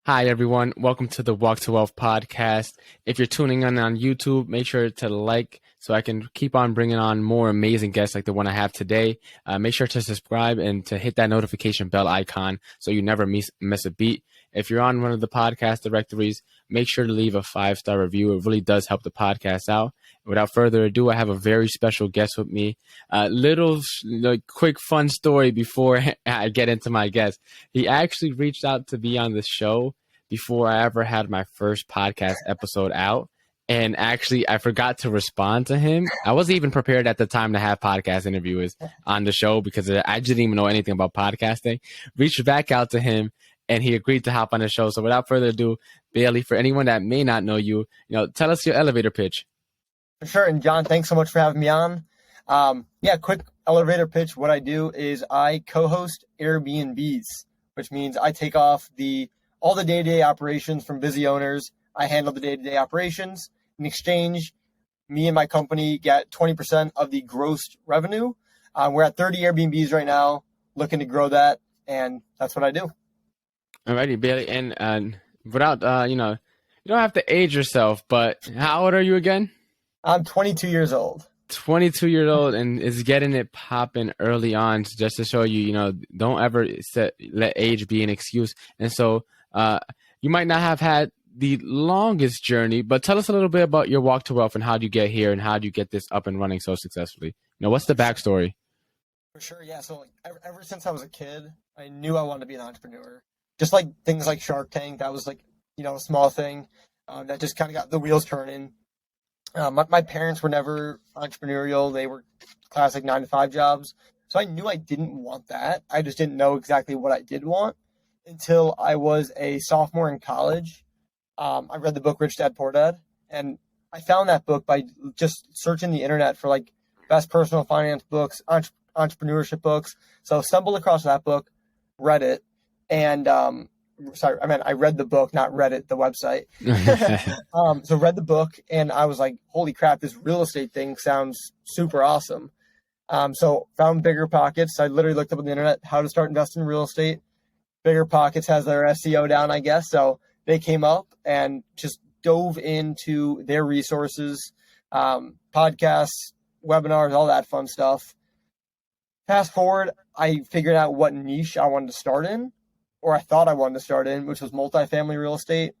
Hi, everyone. Welcome to the Walk to Wealth podcast. If you're tuning in on YouTube, make sure to like so I can keep on bringing on more amazing guests like the one I have today. Make sure to subscribe and to hit that notification bell icon so you never miss a beat. If you're on one of the podcast directories, make sure to leave a 5-star review. It really does help the podcast out. Without further ado, I have a very special guest with me. Quick fun story before I get into my guest. He actually reached out to be on the show before I ever had my first podcast episode out. And actually, I forgot to respond to him. I wasn't even prepared at the time to have podcast interviewers on the show because I didn't even know anything about podcasting. Reached back out to him, and he agreed to hop on the show. So without further ado, Bailey, for anyone that may not know you, tell us your elevator pitch. For sure. And John, thanks so much for having me on. Quick elevator pitch. What I do is I co-host Air BnBs, which means I take off all the day-to-day operations from busy owners. I handle the day-to-day operations. In exchange, me and my company get 20% of the gross revenue. We're at 30 Airbnbs right now, looking to grow that, and that's what I do. Alrighty, Bailey. And without, you don't have to age yourself, but how old are you again? I'm 22 years old. 22 years old and is getting it popping early on, just to show you, don't ever let age be an excuse. And so you might not have had the longest journey, but tell us a little bit about your walk to wealth and how do you get here and how do you get this up and running so successfully? What's the backstory? For sure, yeah. So ever since I was a kid, I knew I wanted to be an entrepreneur. Just like things like Shark Tank, that was a small thing that just kind of got the wheels turning. My parents were never entrepreneurial. They were classic 9-to-5 jobs. So I knew I didn't want that. I just didn't know exactly what I did want until I was a sophomore in college. I read the book Rich Dad Poor Dad, and I found that book by just searching the internet for best personal finance books, entrepreneurship books. So stumbled across that book, read it, and I read the book, not Reddit, the website. So read the book, and I was like, holy crap, this real estate thing sounds super awesome. So found Bigger Pockets. I literally looked up on the internet how to start investing in real estate. Bigger Pockets has their SEO down, I guess. So they came up and just dove into their resources, podcasts, webinars, all that fun stuff. Fast forward, I figured out what niche I wanted to start in, or I thought I wanted to start in, which was multifamily real estate.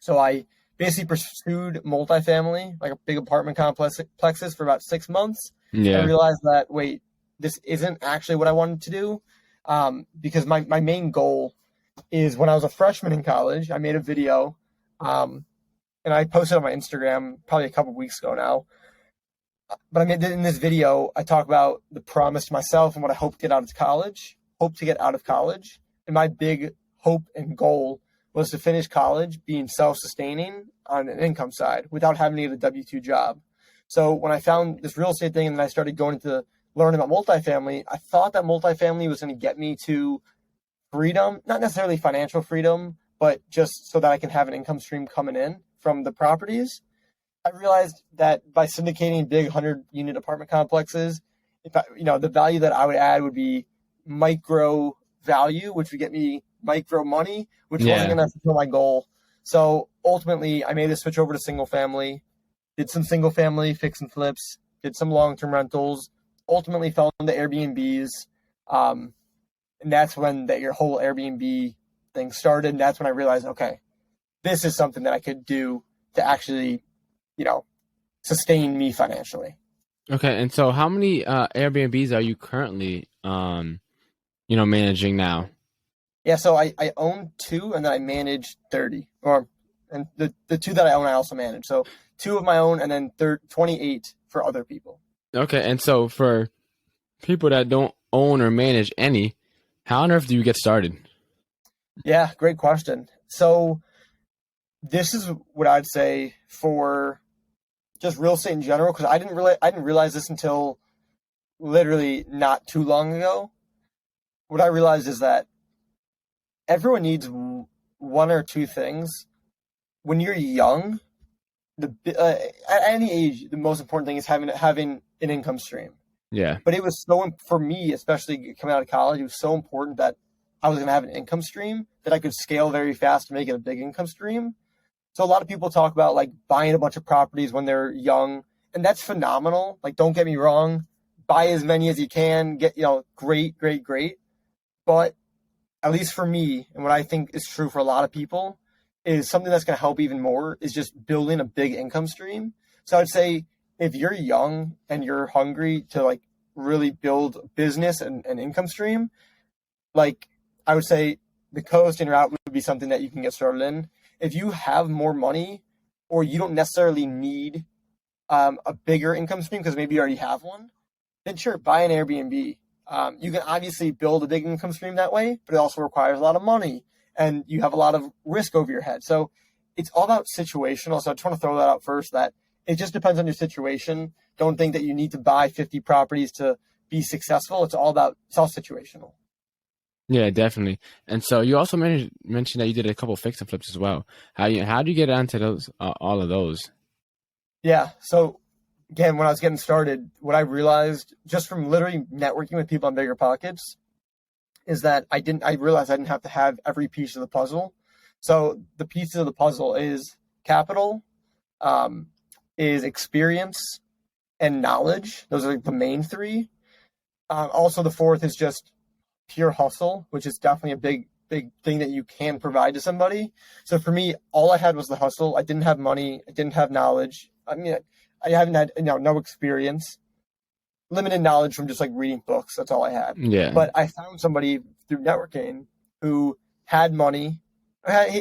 So I basically pursued multifamily, like a big apartment complexes for about 6 months. Yeah. I realized that, wait, this isn't actually what I wanted to do, because my main goal is when I was a freshman in college, I made a video, and I posted on my Instagram probably a couple weeks ago now. But in this video, I talk about the promise to myself and what I hope to get out of college. And my big hope and goal was to finish college being self-sustaining on an income side without having to get a W-2 job. So when I found this real estate thing and then I started going into learning about multifamily, I thought that multifamily was going to get me to freedom, not necessarily financial freedom, but just so that I can have an income stream coming in from the properties. I realized that by syndicating big 100-unit apartment complexes, the value that I would add would be micro value, which would get me micro money, which wasn't going to fulfill my goal. So ultimately, I made the switch over to single family, did some single family fix and flips, did some long-term rentals, ultimately fell into Airbnbs. And that's when your whole Airbnb thing started. And that's when I realized, okay, this is something that I could do to actually, sustain me financially. Okay. And so how many Airbnbs are you currently, managing now? Yeah. So I own 2 and then I manage 30 and the 2 that I own, I also manage. So 2 of my own and then 28 for other people. Okay. And so for people that don't own or manage any, how on earth do you get started? Yeah, great question. So this is what I'd say for just real estate in general, because I didn't realize this until literally not too long ago. What I realized is that everyone needs 1 or 2 things. When you're young, at any age, the most important thing is having an income stream. Yeah. But it was for me, especially coming out of college, it was so important that I was going to have an income stream that I could scale very fast to make it a big income stream. So a lot of people talk about like buying a bunch of properties when they're young, and that's phenomenal. Like, don't get me wrong, buy as many as you can, get, great. But at least for me, and what I think is true for a lot of people, is something that's going to help even more is just building a big income stream. So I'd say if you're young and you're hungry to like really build a business and an income stream, like I would say the co-hosting route would be something that you can get started in. If you have more money or you don't necessarily need a bigger income stream because maybe you already have one, then sure, buy an Airbnb. You can obviously build a big income stream that way, but it also requires a lot of money and you have a lot of risk over your head. So it's all about situational. So I just want to throw that out first, that it just depends on your situation. Don't think that you need to buy 50 properties to be successful. It's all situational. Yeah, definitely. And so you also mentioned that you did a couple fix and flips as well. How do you get onto those, all of those? Yeah. So again, when I was getting started, what I realized just from literally networking with people on Bigger Pockets is that I realized I didn't have to have every piece of the puzzle. So the pieces of the puzzle is capital, is experience, and knowledge. Those are like the main three. Also, the fourth is just pure hustle, which is definitely a big thing that you can provide to somebody. So for me, all I had was the hustle. I didn't have money. I didn't have knowledge. I mean, I haven't had no experience, limited knowledge from just like reading books. That's all I had. Yeah. But I found somebody through networking who had money.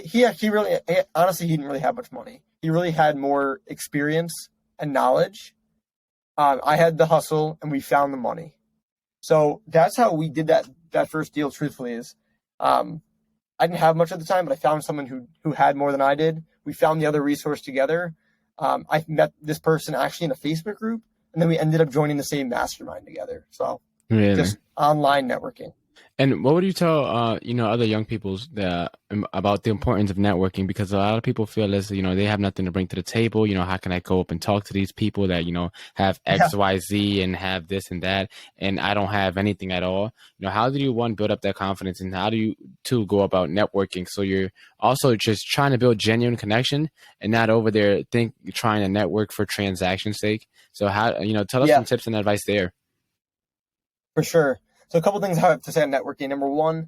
He really, honestly, he didn't really have much money. He really had more experience and knowledge. I had the hustle and we found the money. So that's how we did that first deal, truthfully, is I didn't have much at the time, but I found someone who had more than I did. We found the other resource together. I met this person actually in a Facebook group, and then we ended up joining the same mastermind together. So really? Just online networking. And what would you tell, other young people about the importance of networking? Because a lot of people feel as, they have nothing to bring to the table. How can I go up and talk to these people that, have X, Y, Z and have this and that, and I don't have anything at all? How do you, one, build up that confidence, and how do you, two, go about networking? So you're also just trying to build genuine connection and not over there trying to network for transaction's sake. So how, tell us some tips and advice there. For sure. So a couple things I have to say on networking. Number one,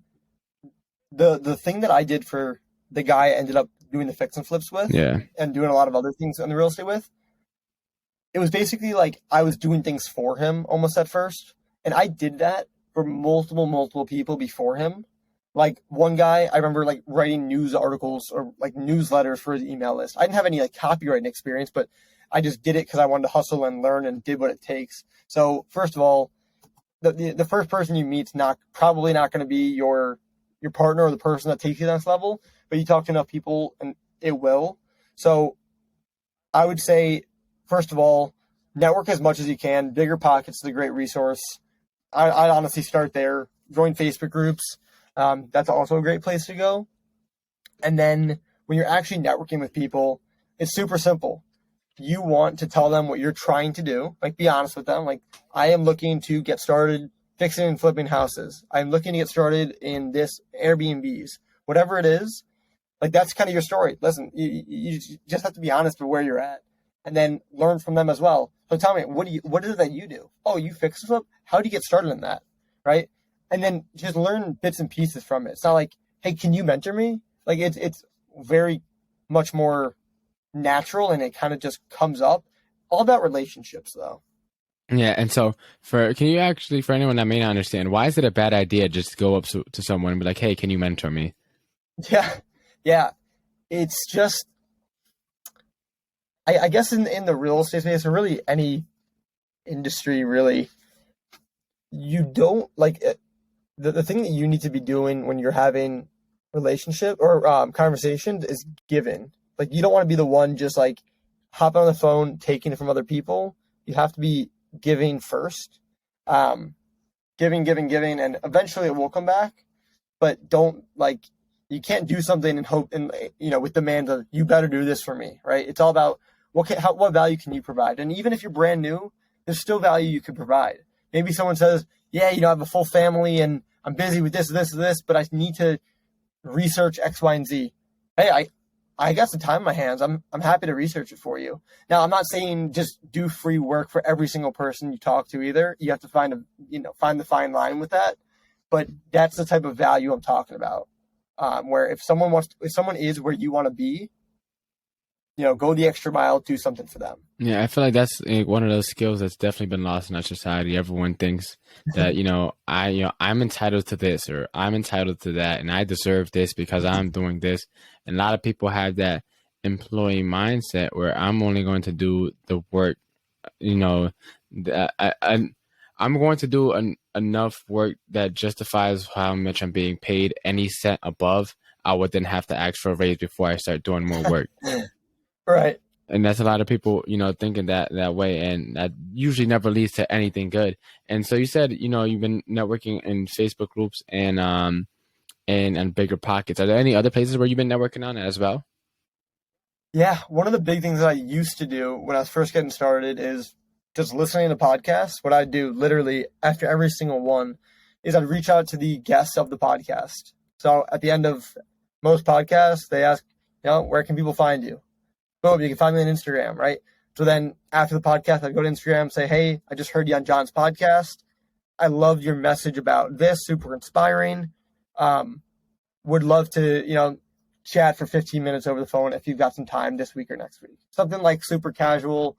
the thing that I did for the guy I ended up doing the fix and flips with, and doing a lot of other things on the real estate with, it was basically like I was doing things for him almost at first. And I did that for multiple people before him. Like one guy, I remember like writing news articles or like newsletters for his email list. I didn't have any like copywriting experience, but I just did it because I wanted to hustle and learn and did what it takes. So first of all, the first person you meet's probably not going to be your partner or the person that takes you to the next level, but you talk to enough people and it will. So I would say, first of all, network as much as you can. Bigger Pockets is a great resource. I'd honestly start there. Join Facebook groups. That's also a great place to go. And then when you're actually networking with people, it's super simple. You want to tell them what you're trying to do. Like, be honest with them. Like, I am looking to get started fixing and flipping houses. I'm looking to get started in this Airbnbs, whatever it is. Like, that's kind of your story. Listen, you just have to be honest with where you're at and then learn from them as well. So tell me, what is it that you do? Oh, you fix and flip? How do you get started in that? Right? And then just learn bits and pieces from it. It's not like, hey, can you mentor me? Like, it's very much more natural, and it kind of just comes up. All about relationships, though. Yeah, and so can you actually, for anyone that may not understand, why is it a bad idea just to go up to someone and be like, hey, can you mentor me? Yeah. It's just, I guess in the real estate space, or really any industry, really, you don't, like, the thing that you need to be doing when you're having relationship or conversations is giving. Like, you don't want to be the one just like hopping on the phone, taking it from other people. You have to be giving first. Giving, and eventually it will come back. But don't, like, you can't do something and hope, and with demands of, you better do this for me, right? It's all about what value can you provide. And even if you're brand new, there's still value you could provide. Maybe someone says, yeah, I have a full family and I'm busy with this, but I need to research X, Y, and Z. Hey, I got some time in my hands. I'm happy to research it for you. Now, I'm not saying just do free work for every single person you talk to either. You have to find the fine line with that. But that's the type of value I'm talking about. Where if someone is where you want to be, go the extra mile, do something for them. Yeah, I feel like that's one of those skills that's definitely been lost in our society. Everyone thinks that, I'm entitled to this or I'm entitled to that and I deserve this because I'm doing this. And a lot of people have that employee mindset where I'm only going to do the work, I'm going to do enough work that justifies how much I'm being paid. Any cent above, I would then have to ask for a raise before I start doing more work. Right. And that's a lot of people, thinking that way. And that usually never leads to anything good. And so you said, you've been networking in Facebook groups and Bigger Pockets. Are there any other places where you've been networking on as well? Yeah. One of the big things that I used to do when I was first getting started is just listening to podcasts. What I do literally after every single one is I'd reach out to the guests of the podcast. So at the end of most podcasts, they ask, where can people find you? Boom, you can find me on Instagram, right? So then after the podcast, I'd go to Instagram and say, hey, I just heard you on John's podcast. I love your message about this, super inspiring. Would love to, chat for 15 minutes over the phone if you've got some time this week or next week. Something like super casual.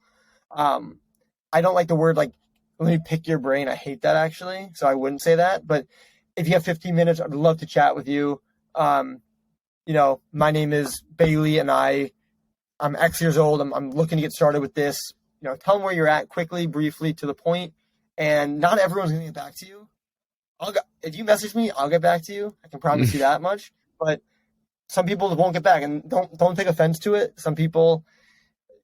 I don't like the word like, let me pick your brain. I hate that actually. So I wouldn't say that. But if you have 15 minutes, I'd love to chat with you. My name is Bailey and I'm X years old. I'm looking to get started with this. Tell them where you're at quickly, briefly, to the point. And not everyone's going to get back to you. If you message me, I'll get back to you. I can promise you that much. But some people won't get back, and don't take offense to it. Some people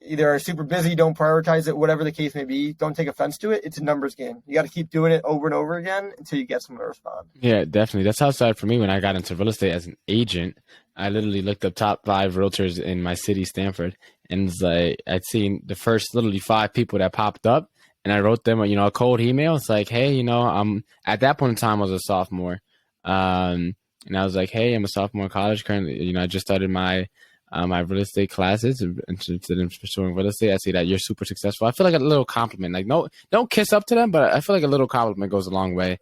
either are super busy, don't prioritize it, whatever the case may be. Don't take offense to it. It's a numbers game. You got to keep doing it over and over again until you get someone to respond. Yeah, definitely. That's how it started for me when I got into real estate as an agent. I literally looked up top 5 realtors in my city, Stanford, and it's like I'd seen the first literally 5 people that popped up, and I wrote them a cold email. It's like, hey, I'm at that point in time I was a sophomore, and I was like, hey, I'm a sophomore in college currently. I just started my real estate classes and interested in pursuing real estate. I see that you're super successful. I feel like a little compliment, like no, don't kiss up to them, but I feel like a little compliment goes a long way.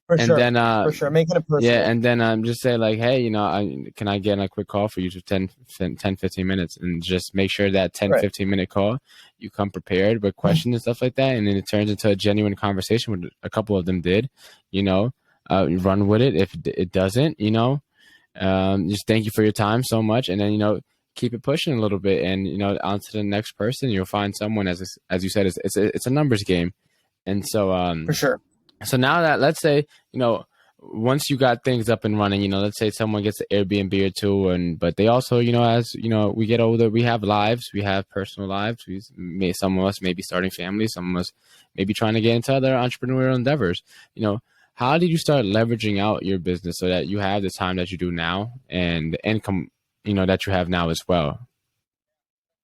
For and sure. then For sure. Making it personal. Yeah, and then just say like, hey, can I get a quick call for you for 10, 15 minutes, and just make sure that 10, 15 minute call, you come prepared with questions and stuff like that. And then it turns into a genuine conversation, which a couple of them did, run with it. If it doesn't, just thank you for your time so much. And then, keep it pushing a little bit and, on to the next person. You'll find someone, as you said, it's a numbers game. And so, for sure. So now that, let's say, once you got things up and running, let's say someone gets an Airbnb or two, but they also, as we get older, we have lives, we have personal lives. Some of us may be starting families, some of us may be trying to get into other entrepreneurial endeavors. How did you start leveraging out your business so that you have the time that you do now and the income, that you have now as well?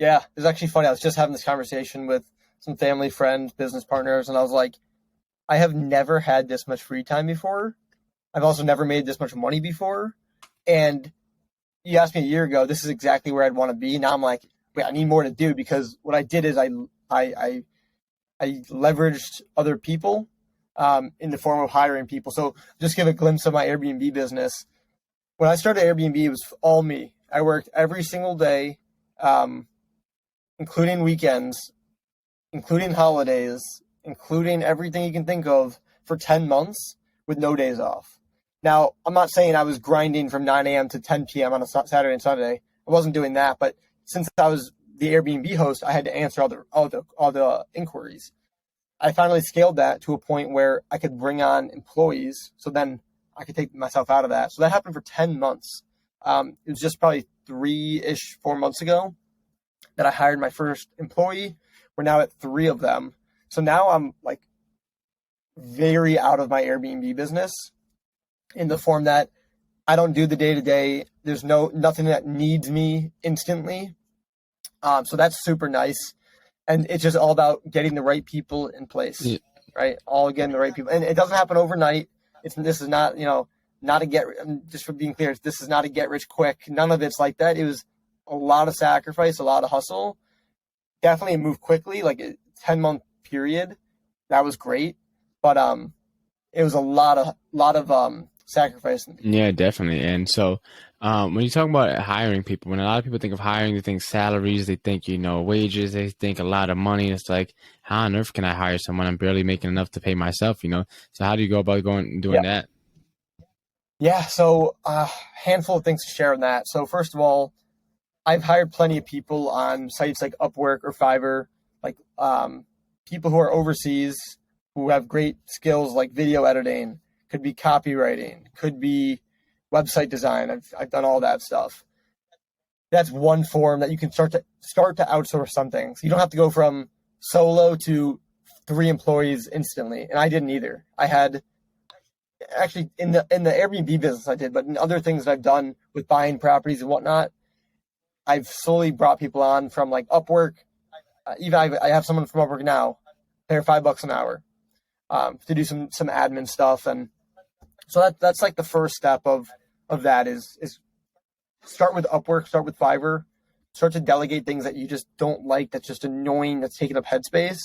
Yeah, it's actually funny. I was just having this conversation with some family, friends, business partners, and I was like, I have never had this much free time before. I've also never made this much money before. And you asked me a year ago, this is exactly where I'd want to be. Now I'm like, wait, I need more to do, because what I did is I leveraged other people in the form of hiring people. So just give a glimpse of my Airbnb business. When I started Airbnb, it was all me. I worked every single day, including weekends, including holidays, including everything you can think of, for 10 months with no days off. Now, I'm not saying I was grinding from 9 a.m. to 10 p.m. on a Saturday and Sunday. I wasn't doing that, but since I was the Airbnb host, I had to answer all the inquiries. I finally scaled that to a point where I could bring on employees, so then I could take myself out of that. So that happened for 10 months. It was just probably 4 months ago that I hired my first employee. We're now at 3 of them. So now I'm like very out of my Airbnb business in the form that I don't do the day-to-day. There's nothing that needs me instantly. So that's super nice. And it's just all about getting the right people in place, right? All getting the right people. And it doesn't happen overnight. This is not, not a just for being clear, this is not a get rich quick. None of it's like that. It was a lot of sacrifice, a lot of hustle. Definitely moved quickly, like a 10-month period. That was great. But it was a lot of sacrifice. Yeah, definitely. And so when you talk about hiring people, when a lot of people think of hiring, they think salaries, they think, wages, they think a lot of money. It's like, how on earth can I hire someone? I'm barely making enough to pay myself, So how do you go about going and doing that? Yeah, so handful of things to share on that. So first of all, I've hired plenty of people on sites like Upwork or Fiverr, like people who are overseas who have great skills like video editing, could be copywriting, could be website design. I've done all that stuff. That's one form that you can start to outsource some things. You don't have to go from solo to 3 employees instantly, and I didn't either. I had actually in the Airbnb business I did, but in other things that I've done with buying properties and whatnot, I've slowly brought people on from like Upwork. Even I have someone from Upwork now. They're $5 an hour to do some admin stuff, and so that's like the first step of that is start with Upwork, start with Fiverr, start to delegate things that you just don't like, that's just annoying, that's taking up headspace.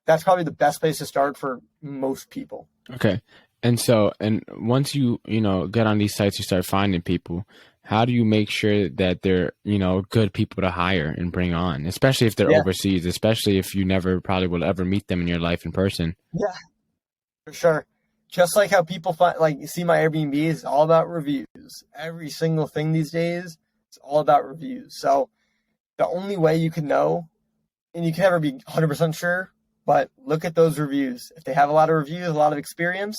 That's probably the best place to start for most people. Okay. And so, and once you get on these sites, you start finding people. How do you make sure that they're, good people to hire and bring on, especially if they're overseas, especially if you never probably will ever meet them in your life in person? Yeah, for sure. Just like how people find, like you see my Airbnb is all about reviews. Every single thing these days is all about reviews. So the only way you can know, and you can never be 100% sure, but look at those reviews. If they have a lot of reviews, a lot of experience,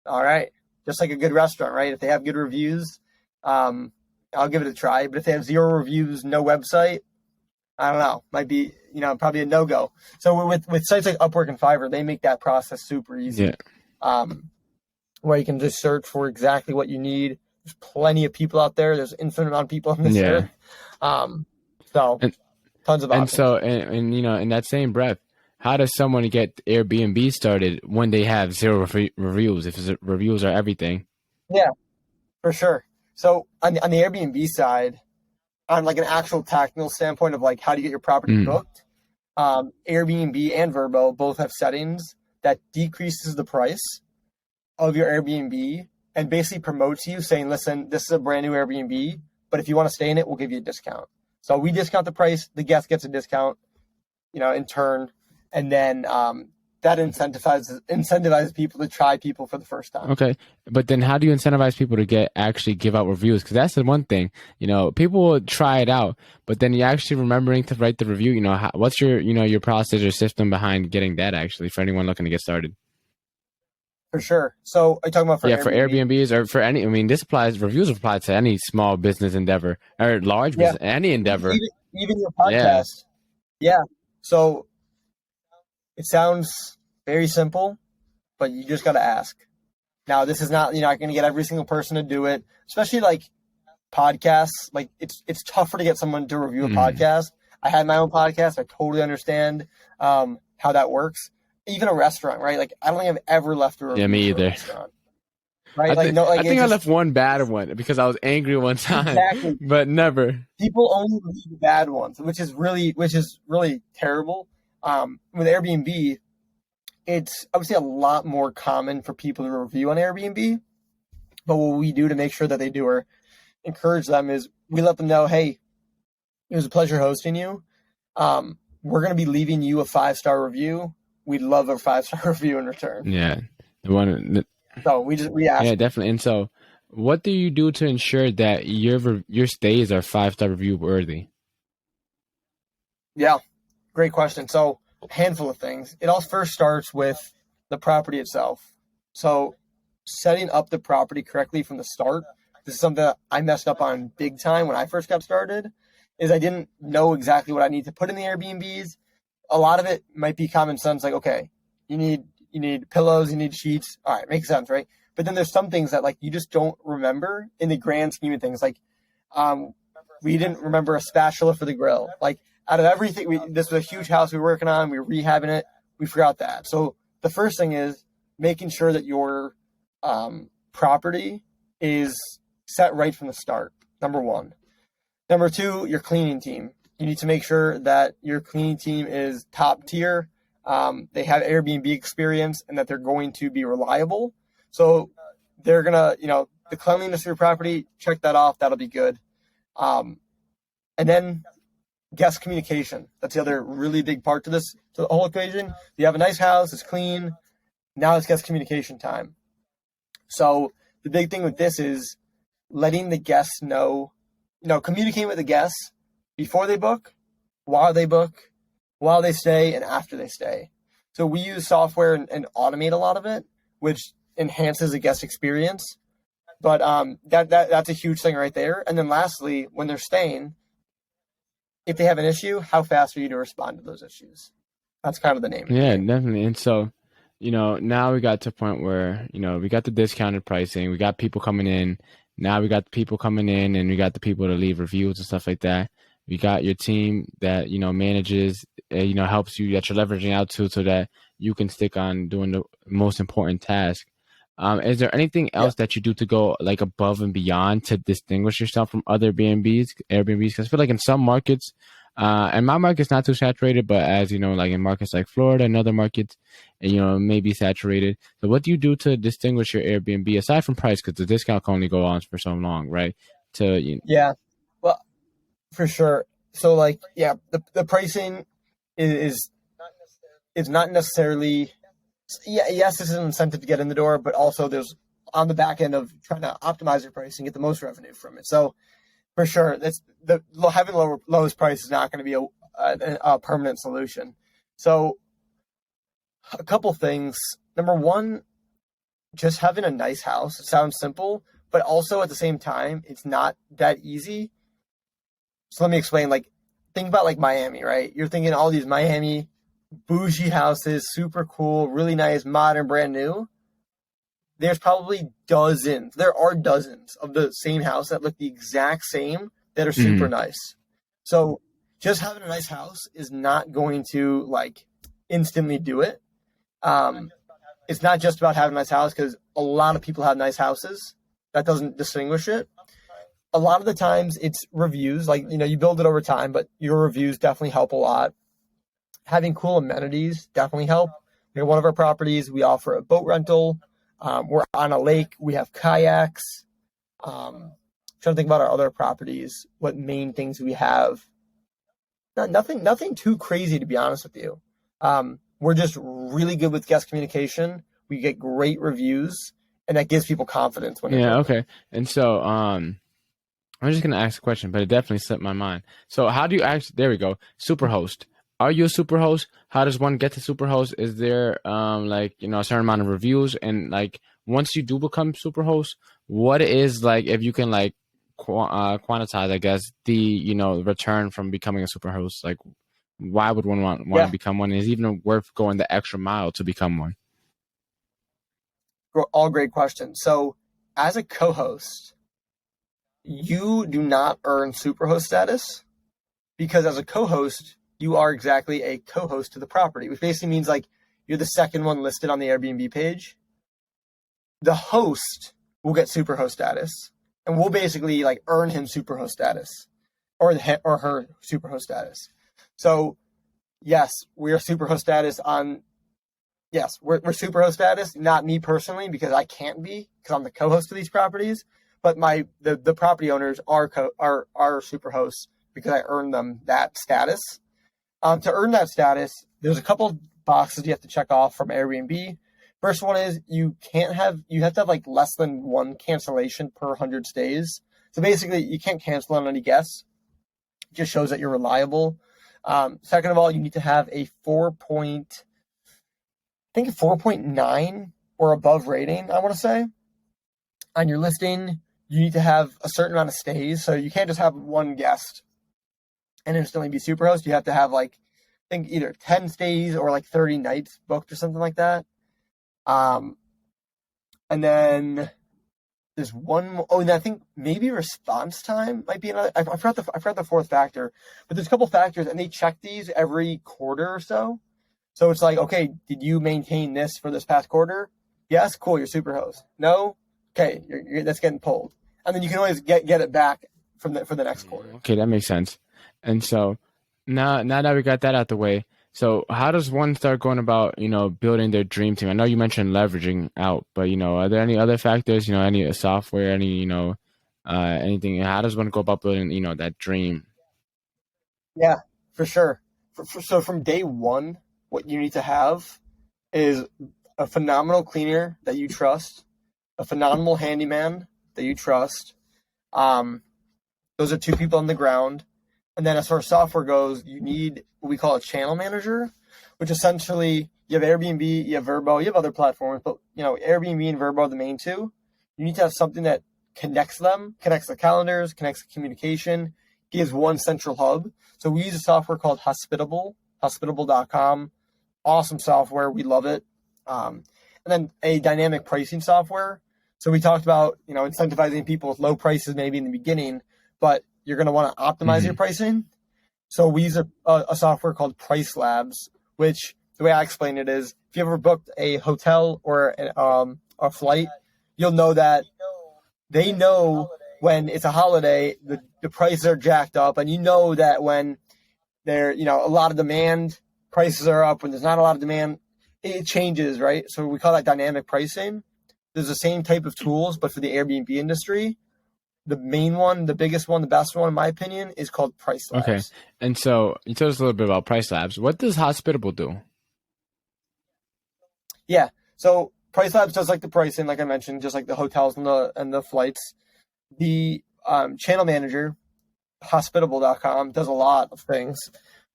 all right. Just like a good restaurant, right? If they have good reviews, I'll give it a try. But if they have 0 reviews, no website, I don't know. Might be, probably a no-go. So with sites like Upwork and Fiverr, they make that process super easy. Yeah. Where you can just search for exactly what you need. There's plenty of people out there. There's an infinite amount of people on this earth. Tons of options. And so, and in that same breath, how does someone get Airbnb started when they have 0 reviews? If reviews are everything. Yeah, for sure. So on the Airbnb side, on like an actual technical standpoint of like how do you get your property booked, Airbnb and Vrbo both have settings that decreases the price of your Airbnb and basically promotes you, saying, listen, this is a brand new Airbnb, but if you want to stay in it, we'll give you a discount. So we discount the price, the guest gets a discount, in turn, and then that incentivizes people to try people for the first time. Okay, but then how do you incentivize people to actually give out reviews? Because that's the one thing, people will try it out, but then you actually remembering to write the review. What's your your process or system behind getting that actually for anyone looking to get started? For sure. So are you talking about for Airbnbs or for any? I mean, reviews apply to any small business endeavor or large business, any endeavor, even your podcast. Yeah. So it sounds very simple, but you just got to ask. Now, this is not, you're not going to get every single person to do it, especially like podcasts. Like it's tougher to get someone to review a podcast. I had my own podcast. I totally understand how that works. Even a restaurant, right? Like I don't think I've ever left a review. Yeah, me either. Right? I think I left one bad one because I was angry one time, exactly. But never. People only leave the bad ones, which is really terrible. With Airbnb, it's obviously a lot more common for people to review on Airbnb. But what we do to make sure that they do or encourage them is we let them know, hey, it was a pleasure hosting you. We're going to be leaving you a 5-star review. We'd love a 5-star review in return. Yeah. So we ask. Yeah, definitely. And so what do you do to ensure that your stays are 5-star review worthy? Yeah, great question. So a handful of things. It all first starts with the property itself. So setting up the property correctly from the start. This is something that I messed up on big time when I first got started, is I didn't know exactly what I need to put in the Airbnbs. A lot of it might be common sense, like, okay, you need pillows, you need sheets. All right, makes sense, right? But then there's some things that like you just don't remember in the grand scheme of things. Like we didn't remember a spatula for the grill. Like out of everything, this was a huge house we were working on. We were rehabbing it. We forgot that. So the first thing is making sure that your property is set right from the start, number one. Number two, your cleaning team. You need to make sure that your cleaning team is top tier. They have Airbnb experience and that they're going to be reliable. So they're going to, the cleanliness of your property, check that off. That'll be good. And then guest communication. That's the other really big part to the whole equation. You have a nice house, it's clean. Now it's guest communication time. So the big thing with this is letting the guests know, communicating with the guests before they book, while they stay, and after they stay. So we use software and automate a lot of it, which enhances the guest experience. But that's a huge thing right there. And then lastly, when they're staying, if they have an issue, how fast are you to respond to those issues? That's kind of the name. Yeah, definitely. And so, now we got to a point where, we got the discounted pricing, we got people coming in. Now we got the people coming in and we got the people to leave reviews and stuff like that. We got your team that, manages, helps you, that you're leveraging out to so that you can stick on doing the most important task. Is there anything else that you do to go like above and beyond to distinguish yourself from other Airbnbs? Because I feel like in some markets, and my market's not too saturated, but as you know, like in markets like Florida and other markets, may be saturated. So what do you do to distinguish your Airbnb aside from price? Because the discount can only go on for so long, right? Yeah, well, for sure. So the pricing is not necessarily. Yes, this is an incentive to get in the door, but also there's on the back end of trying to optimize your price and get the most revenue from it. So for sure, having lowest price is not going to be a permanent solution. So a couple things. Number one, just having a nice house. It sounds simple, but also at the same time, it's not that easy. So let me explain. Think about Miami, right? You're thinking all these Miami bougie houses, super cool, really nice, modern, brand new. There are dozens of the same house that look the exact same that are super nice. So just having a nice house is not going to instantly do it. It's not just about having a nice house, because a lot of people have nice houses. That doesn't distinguish it. A lot of the times it's reviews, you build it over time, but your reviews definitely help a lot. Having cool amenities definitely help. One of our properties, we offer a boat rental. We're on a lake. We have kayaks. Trying to think about our other properties. What main things we have? Nothing too crazy, to be honest with you. We're just really good with guest communication. We get great reviews, and that gives people confidence when. Yeah. Okay. And so, I'm just gonna ask a question, but it definitely slipped my mind. So, how do you actually? There we go. Superhost. Are you a superhost? How does one get to superhost? Is there a certain amount of reviews? And once you do become superhost, what is if you can quantize, I guess, the return from becoming a superhost? Why would one want to become one? Is it even worth going the extra mile to become one? All great questions. So as a co-host, you do not earn superhost status, because as a co-host, you are exactly a co-host to the property, which basically means you're the second one listed on the Airbnb page. The host will get superhost status, and we'll basically earn him superhost status, or her superhost status. So yes, we are superhost status on. Yes, we're superhost status. Not me personally, because I can't be, because I'm the co-host of these properties. But the property owners are superhosts, because I earned them that status. To earn that status, there's a couple boxes you have to check off from Airbnb. First one is you have to have less than one cancellation per 100 stays. So basically, you can't cancel on any guests. It just shows that you're reliable. Second of all, you need to have a 4.9 or above rating, I want to say. On your listing, you need to have a certain amount of stays. So you can't just have one guest and instantly be superhost. You have to have either 10 stays or 30 nights booked or something like that. And then there's one more. Oh, and I think maybe response time might be another. I forgot the fourth factor, but there's a couple factors, and they check these every quarter or so. So it's okay, did you maintain this for this past quarter? Yes, cool, you're Superhost. No, okay, that's getting pulled, and then you can always get it back for the next quarter. Okay, that makes sense. And so now that we got that out the way, so how does one start going about, building their dream team? I know you mentioned leveraging out, but are there any other factors, any software, any, anything? How does one go about building, that dream? Yeah, for sure. So from day one, what you need to have is a phenomenal cleaner that you trust, a phenomenal handyman that you trust. Those are two people on the ground. And then as far as software goes, you need what we call a channel manager, which essentially you have Airbnb, you have Vrbo, you have other platforms, but Airbnb and Vrbo are the main two. You need to have something that connects them, connects the calendars, connects the communication, gives one central hub. So we use a software called Hospitable, hospitable.com. Awesome software. We love it. And then a dynamic pricing software. So we talked about, incentivizing people with low prices maybe in the beginning, but you're going to want to optimize your pricing. So we use a software called Price Labs, which the way I explain it is if you ever booked a hotel or a flight, you'll know that they know when it's a holiday, the prices are jacked up, and you know that when there, a lot of demand, prices are up. When there's not a lot of demand, it changes, right? So we call that dynamic pricing. There's the same type of tools, but for the Airbnb industry. The main one, the biggest one, the best one, in my opinion, is called Price Labs. Okay. And so you told us a little bit about Price Labs. What does Hospitable do? Yeah. So Price Labs does like the pricing, like I mentioned, just like the hotels and the flights. The channel manager, hospitable.com, does a lot of things.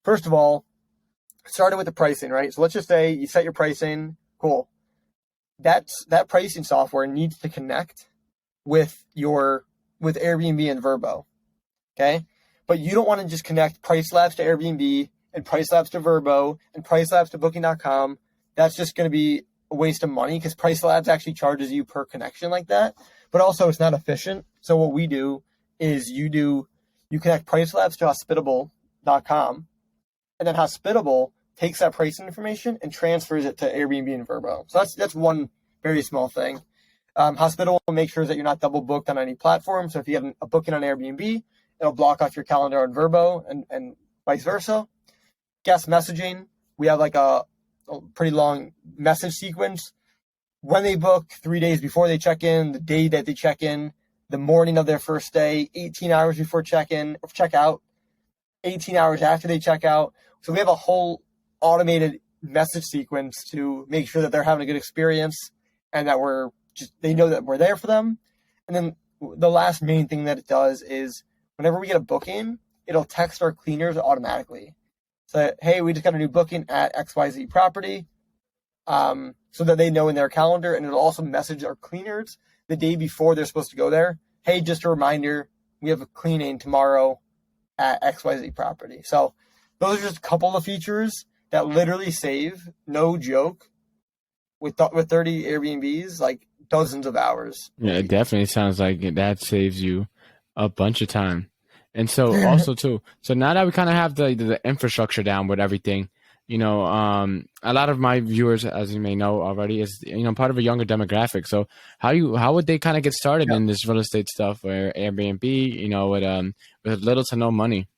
First of all, started with the pricing, right? So let's just say you set your pricing, cool. That pricing software needs to connect with Airbnb and Vrbo, okay? But you don't want to just connect Price Labs to Airbnb and Price Labs to Vrbo and Price Labs to Booking.com. That's just going to be a waste of money because Price Labs actually charges you per connection like that. But also it's not efficient. So what we do is you connect Price Labs to Hospitable.com, and then Hospitable takes that pricing information and transfers it to Airbnb and Vrbo. So that's one very small thing. Hospitable will make sure that you're not double booked on any platform. So if you have a booking on Airbnb, it'll block off your calendar on Vrbo and vice versa. Guest messaging, we have like a pretty long message sequence. When they book, 3 days before they check in, the day that they check in, the morning of their first day, 18 hours before check-in or check-out, 18 hours after they check out. So we have a whole automated message sequence to make sure that they're having a good experience and that they know that we're there for them. And then the last main thing that it does is whenever we get a booking, it'll text our cleaners automatically. So, hey, we just got a new booking at XYZ property, so that they know in their calendar, and it'll also message our cleaners the day before they're supposed to go there. Hey, just a reminder, we have a cleaning tomorrow at XYZ property. So those are just a couple of features that literally save, no joke, with 30 Airbnbs, like dozens of hours. Yeah, it definitely sounds like that saves you a bunch of time. And so also too, so now that we kind of have the infrastructure down with everything, a lot of my viewers, as you may know already, is part of a younger demographic. So how would they kind of get started in this real estate stuff or Airbnb, with little to no money?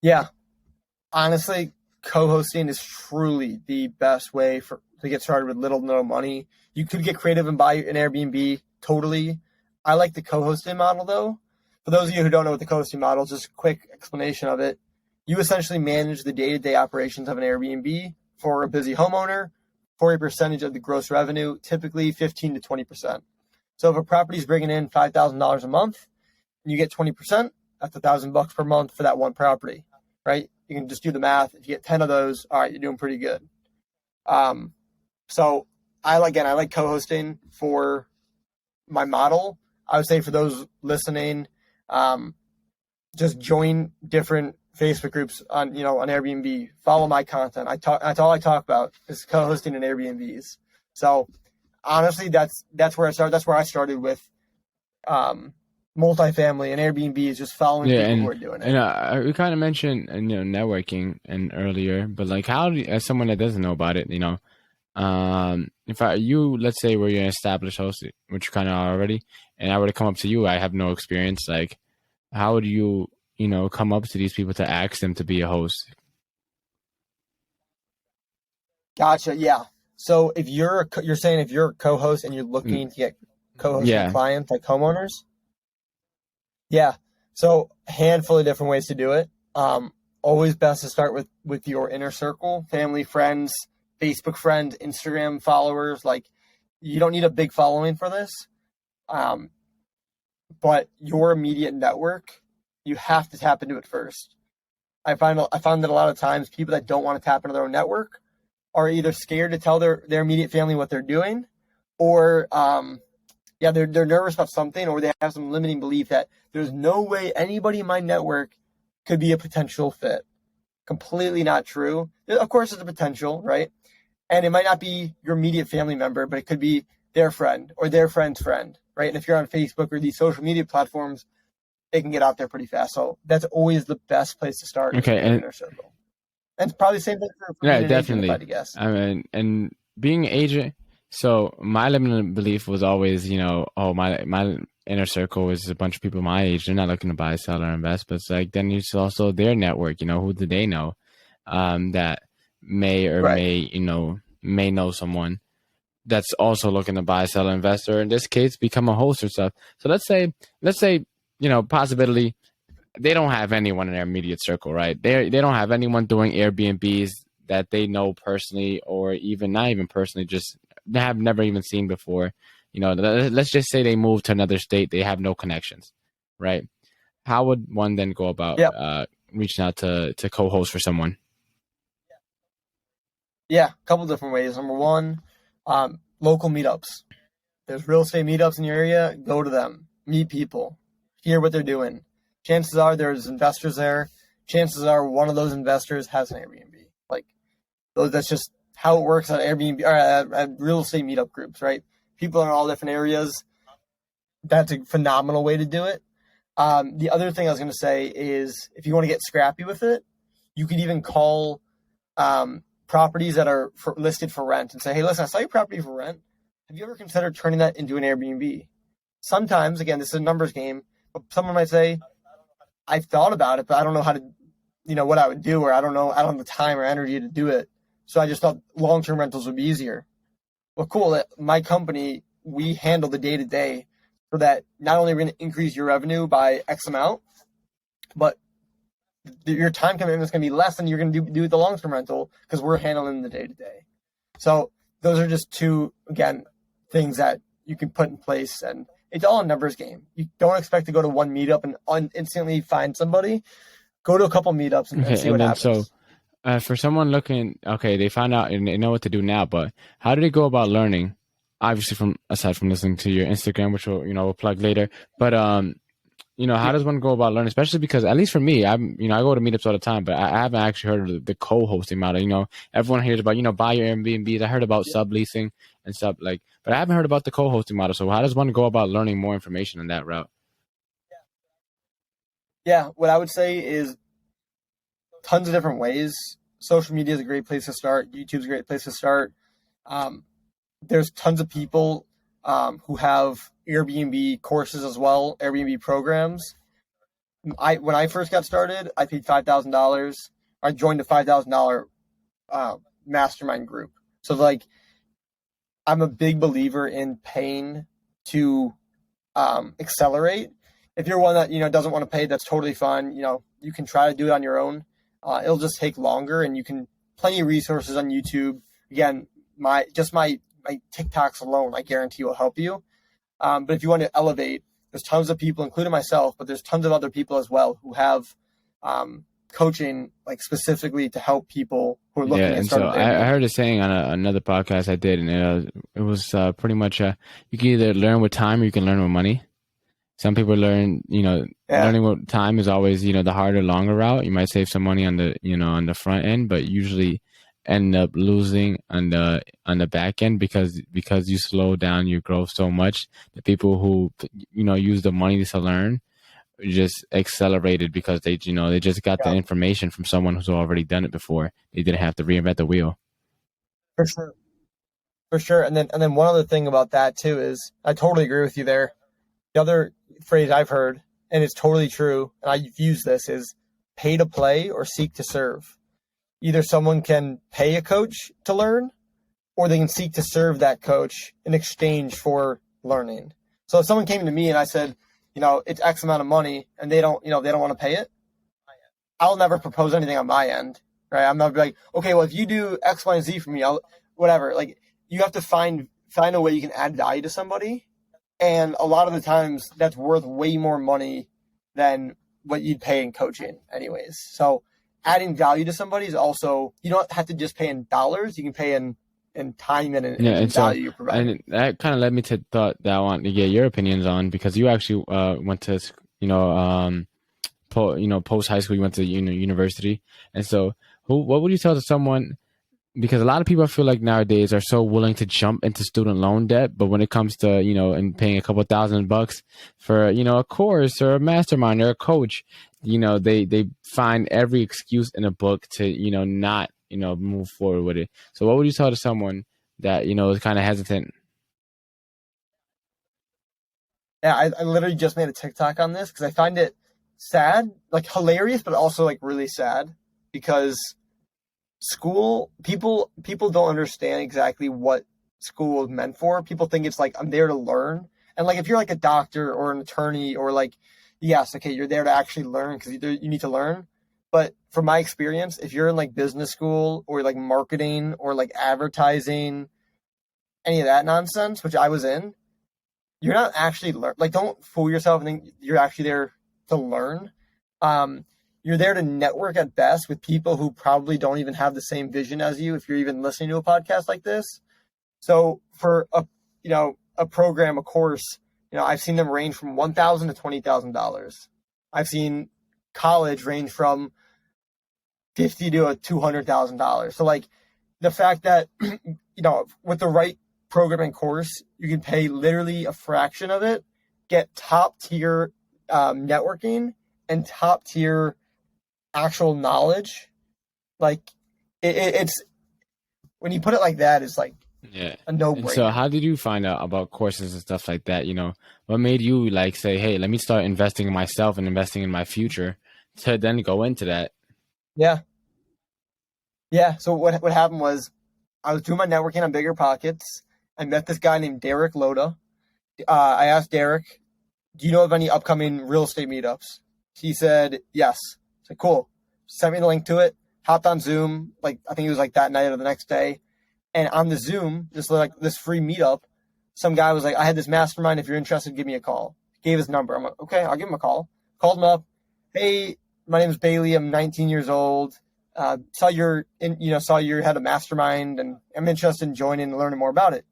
Yeah, honestly, co-hosting is truly the best way to get started with little to no money. You could get creative and buy an Airbnb, totally. I like the co-hosting model though. For those of you who don't know what the co-hosting model is, just a quick explanation of it. You essentially manage the day-to-day operations of an Airbnb for a busy homeowner for a percentage of the gross revenue, typically 15 to 20%. So if a property is bringing in $5,000 a month and you get 20%, that's $1,000 per month for that one property, right? You can just do the math. If you get 10 of those, all right, you're doing pretty good. So I like co-hosting for my model. I would say for those listening, just join different Facebook groups on Airbnb. Follow my content. That's all I talk about is co-hosting and Airbnbs. So honestly, that's where I started. That's where I started with multifamily, and Airbnb is just following people who are doing it. And we kind of mentioned networking and earlier, but like how as someone that doesn't know about it, If let's say were you an established host, which you kind of are already, and I were to come up to you, I have no experience. Like, how would you, come up to these people to ask them to be a host? Gotcha. Yeah. So if you're saying if you're a co-host and you're looking to get co-hosting Yeah. clients like homeowners, yeah. So a handful of different ways to do it. Always best to start with your inner circle, family, friends, Facebook friends, Instagram followers. Like, you don't need a big following for this, but your immediate network, you have to tap into it first. I found that a lot of times people that don't want to tap into their own network are either scared to tell their immediate family what they're doing, or they're nervous about something, or they have some limiting belief that there's no way anybody in my network could be a potential fit. Completely not true. Of course, there's a potential, right? And it might not be your immediate family member, but it could be their friend or their friend's friend, right? And if you're on Facebook or these social media platforms, they can get out there pretty fast. So that's always the best place to start. Okay, in inner circle. And it's probably the same thing for yeah, being an definitely. agent, I guess. I mean, and being an agent. So my limiting belief was always, my inner circle is a bunch of people my age. They're not looking to buy, sell, or invest. But it's like then it's also their network. Who do they know that may or may know someone that's also looking to buy, sell, or invest, or in this case, become a host or stuff. So let's say, possibility. They don't have anyone in their immediate circle, right? They don't have anyone doing Airbnbs that they know personally, or even not even personally, just they have never even seen before. Let's just say they move to another state, they have no connections, right? How would one then go about reaching out to co-host for someone? Yeah, a couple different ways. Number one, local meetups. There's real estate meetups in your area. Go to them, meet people, hear what they're doing. Chances are there's investors there. Chances are one of those investors has an Airbnb. Like, that's just how it works at Airbnb or at real estate meetup groups, right? People in all different areas. That's a phenomenal way to do it. The other thing I was going to say is if you want to get scrappy with it, you could even call properties that are listed for rent and say, hey, listen, I saw your property for rent. Have you ever considered turning that into an Airbnb? Sometimes, again, this is a numbers game, but someone might say, I've thought about it, but I don't know how to, what I would do, or I don't have the time or energy to do it. So I just thought long-term rentals would be easier. Well, cool. My company, we handle the day-to-day so that not only are we going to increase your revenue by X amount, but your time commitment is going to be less than you're going to do the long-term rental because we're handling the day-to-day. So those are just two, again, things that you can put in place, and it's all a numbers game. You don't expect to go to one meetup and instantly find somebody. Go to a couple meetups and see what happens. So for someone looking, they found out and they know what to do now, but how do they go about learning? Obviously, aside from listening to your Instagram, which we'll plug later, but how does one go about learning? Especially because, at least for me, I go to meetups all the time, but I haven't actually heard of the co-hosting model. Everyone hears about, buy your Airbnbs. I heard about subleasing and stuff but I haven't heard about the co-hosting model. So how does one go about learning more information in that route? Yeah, what I would say is tons of different ways. Social media is a great place to start. YouTube's a great place to start. There's tons of people who have Airbnb courses as well, Airbnb programs. When I first got started, I paid $5,000. I joined a $5,000 mastermind group. So I'm a big believer in paying to accelerate. If you're one that doesn't want to pay, that's totally fine. You can try to do it on your own. It'll just take longer, and you can plenty of resources on YouTube. Again, my TikToks alone, I guarantee will help you. But if you want to elevate, there's tons of people, including myself, but there's tons of other people as well who have coaching specifically to help people who are looking at starting. So I heard a saying on another podcast I did, and it was pretty much you can either learn with time or you can learn with money. Some people learn, learning with time is always, the harder, longer route. You might save some money on the, on the front end, but usually end up losing on the back end because you slow down your growth so much. The people who, use the money to learn just accelerated because they just got the information from someone who's already done it before. They didn't have to reinvent the wheel. For sure. For sure. And then one other thing about that too is I totally agree with you there. The other phrase I've heard, and it's totally true, and I've used this, is pay to play or seek to serve. Either someone can pay a coach to learn, or they can seek to serve that coach in exchange for learning. So if someone came to me and I said, it's X amount of money, and they don't want to pay it, I'll never propose anything on my end, right? I'm not like, okay, well, if you do X, Y, and Z for me, I'll whatever. Like, you have to find a way you can add value to somebody, and a lot of the times that's worth way more money than what you'd pay in coaching, anyways. So adding value to somebody is also, you don't have to just pay in dollars. You can pay in time and value you're providing. And that kind of led me to thought that I wanted to get your opinions on, because you actually went to post high school, you went to university, and so what would you tell to someone? Because a lot of people, I feel like nowadays, are so willing to jump into student loan debt, but when it comes to and paying a couple $1,000 for a course or a mastermind or a coach, they find every excuse in a book to not move forward with it. So what would you tell to someone that is kind of hesitant? Yeah, I literally just made a TikTok on this because I find it sad, like hilarious, but also like really sad, because school people don't understand exactly what school is meant for. People think it's like, I'm there to learn, and like if you're like a doctor or an attorney, or like, yes, okay, you're there to actually learn because you need to learn. But from my experience, if you're in like business school or like marketing or like advertising, any of that nonsense, which I was in, you're not actually like, don't fool yourself and think you're actually there to learn. You're there to network at best with people who probably don't even have the same vision as you, if you're even listening to a podcast like this. So for a program, a course, I've seen them range from $1,000 to $20,000. I've seen college range from $50,000 to $200,000. So like the fact that with the right program and course, you can pay literally a fraction of it, get top tier networking and top tier actual knowledge. Like it's, when you put it like that, it's like a no-brainer. So how did you find out about courses and stuff like that? What made you like say, hey, let me start investing in myself and investing in my future, to then go into that? Yeah. So what happened was, I was doing my networking on Bigger Pockets. I met this guy named Derek Loda. I asked Derek, do you know of any upcoming real estate meetups? He said, yes. I said, cool. Sent me the link to it. Hopped on Zoom. Like, I think it was like that night or the next day. And on the Zoom, this free meetup, some guy was like, I had this mastermind. If you're interested, give me a call. Gave his number. I'm like, okay, I'll give him a call. Called him up. Hey, my name is Bailey. I'm 19 years old. Saw you had a mastermind, and I'm interested in joining and learning more about it.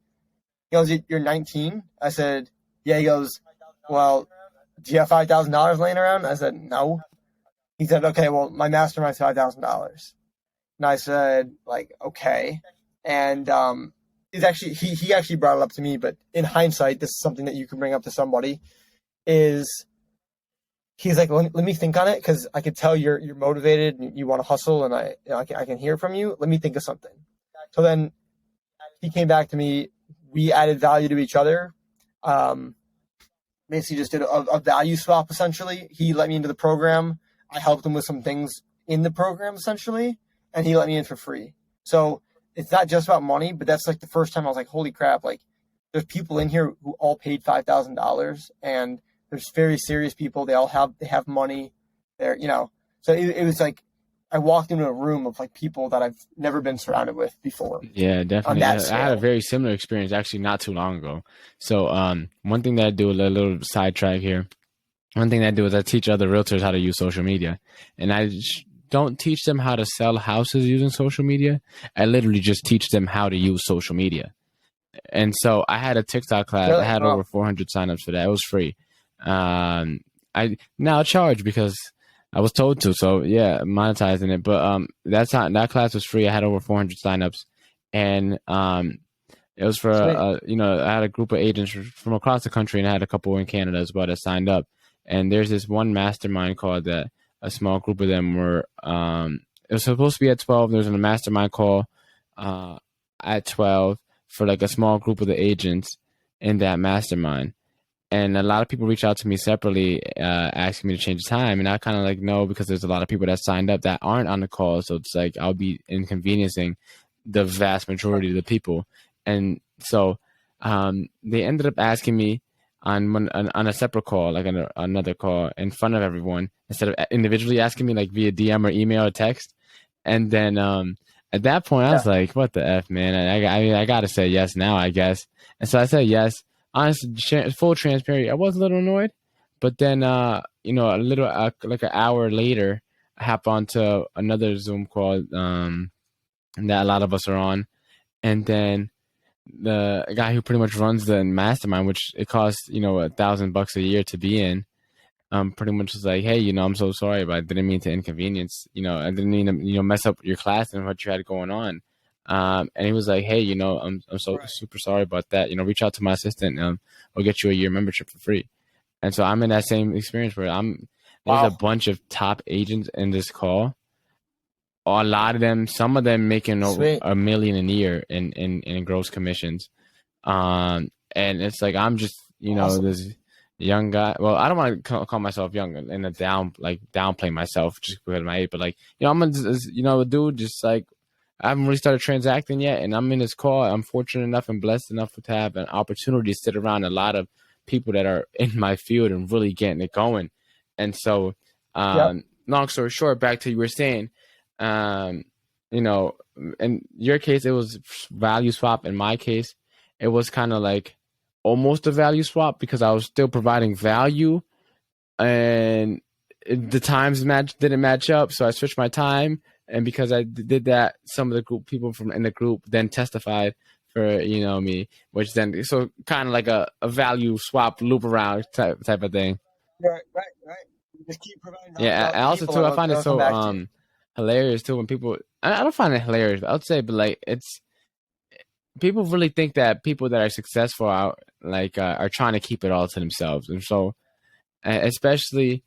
He goes, you're 19? I said, yeah. He goes, well, do you have $5,000 laying around? I said, no. He said, okay, well, my mastermind's $5,000. And I said, like, okay. And he actually brought it up to me, but in hindsight, this is something that you can bring up to somebody, is he's like, let me think on it, because I could tell you're motivated and you want to hustle, and I can hear from you. Let me think of something. So then he came back to me. We added value to each other. Basically just did a value swap, essentially. He let me into the program. I helped him with some things in the program, essentially, and he let me in for free. So it's not just about money, but that's like the first time I was like, holy crap, like there's people in here who all paid $5,000, and there's very serious people. They have money there, so it was like, I walked into a room of like people that I've never been surrounded with before. Yeah, definitely. I had a very similar experience actually not too long ago. So one thing that I do, a little sidetrack here. One thing that I do is I teach other realtors how to use social media, and I don't teach them how to sell houses using social media. I literally just teach them how to use social media. And so I had a TikTok class. Really? I had over 400 signups for that. It was free. I now charge because I was told to. So yeah, monetizing it. But that class was free. I had over 400 signups, and it was for I had a group of agents from across the country, and I had a couple in Canada as well that signed up. And there's this one mastermind call that a small group of them were. It was supposed to be at 12. There was a mastermind call at 12 for like a small group of the agents in that mastermind. And a lot of people reach out to me separately, asking me to change the time. And I kind of like, no, because there's a lot of people that signed up that aren't on the call. So it's like, I'll be inconveniencing the vast majority of the people. And so they ended up asking me on a separate call, like another call in front of everyone, instead of individually asking me like via DM or email or text. And then at that point, I was like, what the F, man? I got to say yes now, I guess. And so I said yes. Honestly, full transparency, I was a little annoyed, but then, you know, a little like an hour later, I hop onto another Zoom call that a lot of us are on, and then the guy who pretty much runs the mastermind, which it costs $1,000 a year to be in, pretty much was like, hey, I'm so sorry, but I didn't mean to inconvenience, I didn't mean to mess up your class and what you had going on. And he was like, hey, I'm so super sorry about that. Reach out to my assistant. We'll get you a year membership for free. And so I'm in that same experience where there's a bunch of top agents in this call. A lot of them, some of them making over $1 million a year in gross commissions. And it's like, I'm just, this young guy. Well, I don't want to call myself young and downplay myself just because of my age, but like, I'm a dude just like, I haven't really started transacting yet, and I'm in this call. I'm fortunate enough and blessed enough to have an opportunity to sit around a lot of people that are in my field and really getting it going. And so, long story short, back to you were saying, in your case, it was value swap. In my case, it was kind of like almost a value swap because I was still providing value, and the times didn't match up, so I switched my time. And because I did that, some of the people from in the group then testified for me, which then so kind of like a value swap loop around type of thing. Right. You just keep providing. Yeah, and also too, I find it so hilarious too when people. I don't find it hilarious, but I would say, but like it's people really think that people that are successful are trying to keep it all to themselves, and so especially.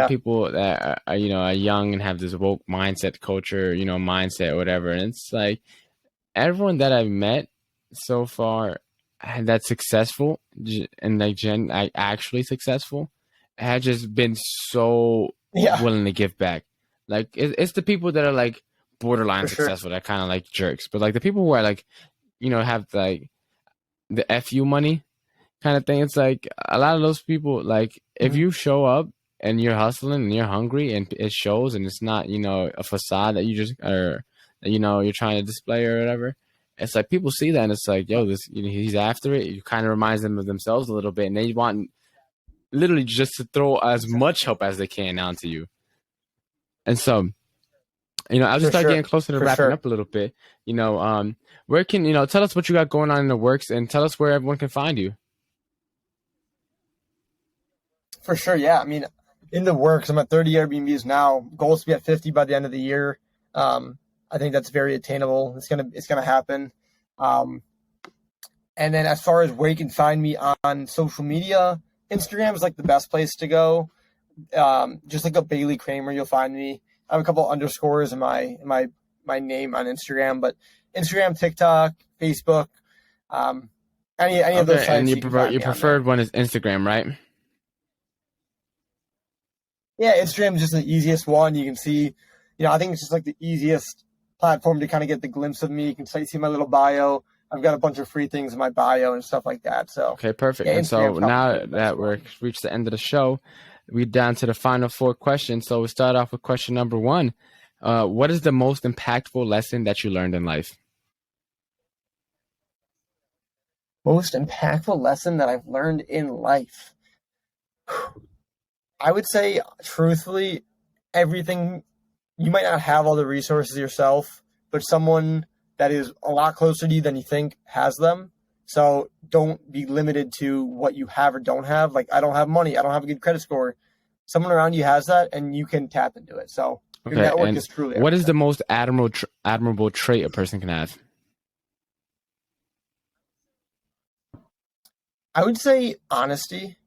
People that are young and have this woke mindset culture, mindset, whatever. And it's like everyone that I've met so far that's successful and actually successful had just been so willing to give back. Like it's the people that are like borderline successful that kind of like jerks, but like the people who are like, have like the FU money kind of thing. It's like a lot of those people, like if you show up and you're hustling and you're hungry and it shows and it's not, a facade that you just are, you're trying to display or whatever. It's like people see that and it's like, yo, this, he's after it. It kind of reminds them of themselves a little bit and they want literally just to throw as much help as they can onto you. And so, I'll just start getting closer to wrapping up a little bit. Where can, tell us what you got going on in the works and tell us where everyone can find you. For sure. Yeah. I mean, in the works, I'm at 30 Air BnBs now. Goal is to be at 50 by the end of the year. I think that's very attainable. It's gonna happen. And then as far as where you can find me on social media, Instagram is like the best place to go. Just like a Bailey Kramer, you'll find me. I have a couple underscores in my name on Instagram, but Instagram, TikTok, Facebook, any of those sites. And your preferred one is Instagram, right? Yeah, Instagram is just the easiest one. You can see, I think it's just like the easiest platform to kind of get the glimpse of me. You can see my little bio. I've got a bunch of free things in my bio and stuff like that. So okay, perfect. Yeah, and so now that we're reached the end of the show, we're down to the final 4 questions. So we start off with question number 1. What is the most impactful lesson that you learned in life? Most impactful lesson that I've learned in life. I would say, truthfully, everything, you might not have all the resources yourself, but someone that is a lot closer to you than you think has them. So don't be limited to what you have or don't have. Like, I don't have money. I don't have a good credit score. Someone around you has that, and you can tap into it. So your network is truly everything. What is the most admirable trait a person can have? I would say honesty.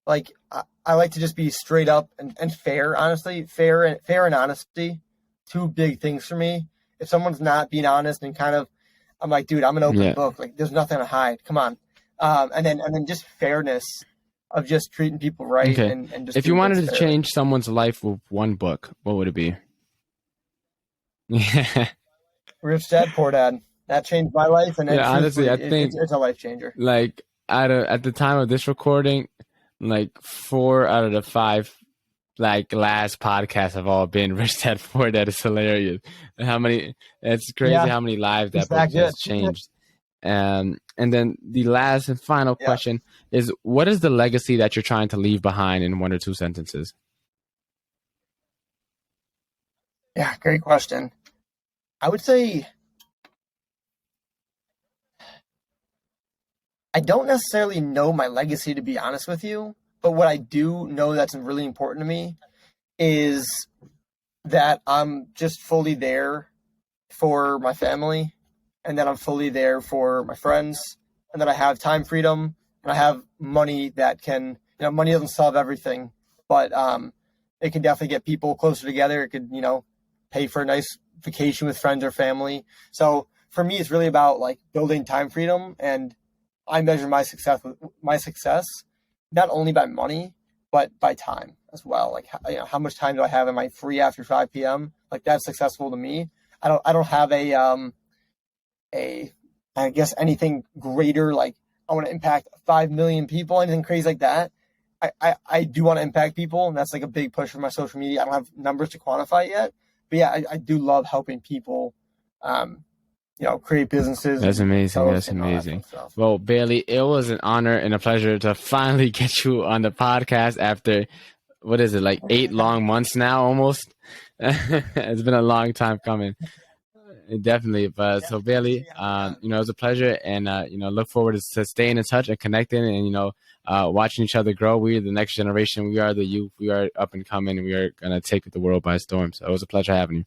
Like, I like to just be straight up and fair, honestly. Fair and honesty, 2 big things for me. If someone's not being honest and kind of I'm like, dude, I'm an open Yeah. book. Like, there's nothing to hide. Come on. And then just fairness of just treating people right Okay. and just If you doing wanted things to fairly. change someone's life with one book, what would it be? Yeah. Rich Dad, Poor Dad. That changed my life, and Yeah, honestly, truthfully, I think it's a life changer. like at the time of this recording, like 4 out of the 5 like last podcasts have all been Rich Dad Poor Dad. Is hilarious. How many? It's crazy Yeah, how many lives it's that book that good. has changed. And then the last and final Yeah, question is: what is the legacy that you're trying to leave behind in 1 or 2 sentences? yeah, great question. I would say I don't necessarily know my legacy, to be honest with you, but what I do know that's really important to me is that I'm just fully there for my family, and that I'm fully there for my friends, and that I have time freedom, and I have money that can, money doesn't solve everything, but it can definitely get people closer together. It could, pay for a nice vacation with friends or family. So for me, it's really about like building time freedom, and I measure my success not only by money but by time as well. Like, how much time do I have? Am I free after 5 p.m.? Like, that's successful to me. I don't have a I guess anything greater, like I want to impact 5 million people, anything crazy like that. I do want to impact people, and that's like a big push for my social media. I don't have numbers to quantify it yet, but yeah, I do love helping people, create businesses That's and amazing. post That's and all that fun amazing. stuff. Well, Bailey, it was an honor and a pleasure to finally get you on the podcast after what is it, like 8 long months now, almost. It's been a long time coming. Definitely. But Yeah, so Bailey, yeah. it was a pleasure, and look forward to staying in touch and connecting, and watching each other grow. We are the next generation. We are the youth. We are up and coming. We are gonna take the world by storm. So it was a pleasure having you.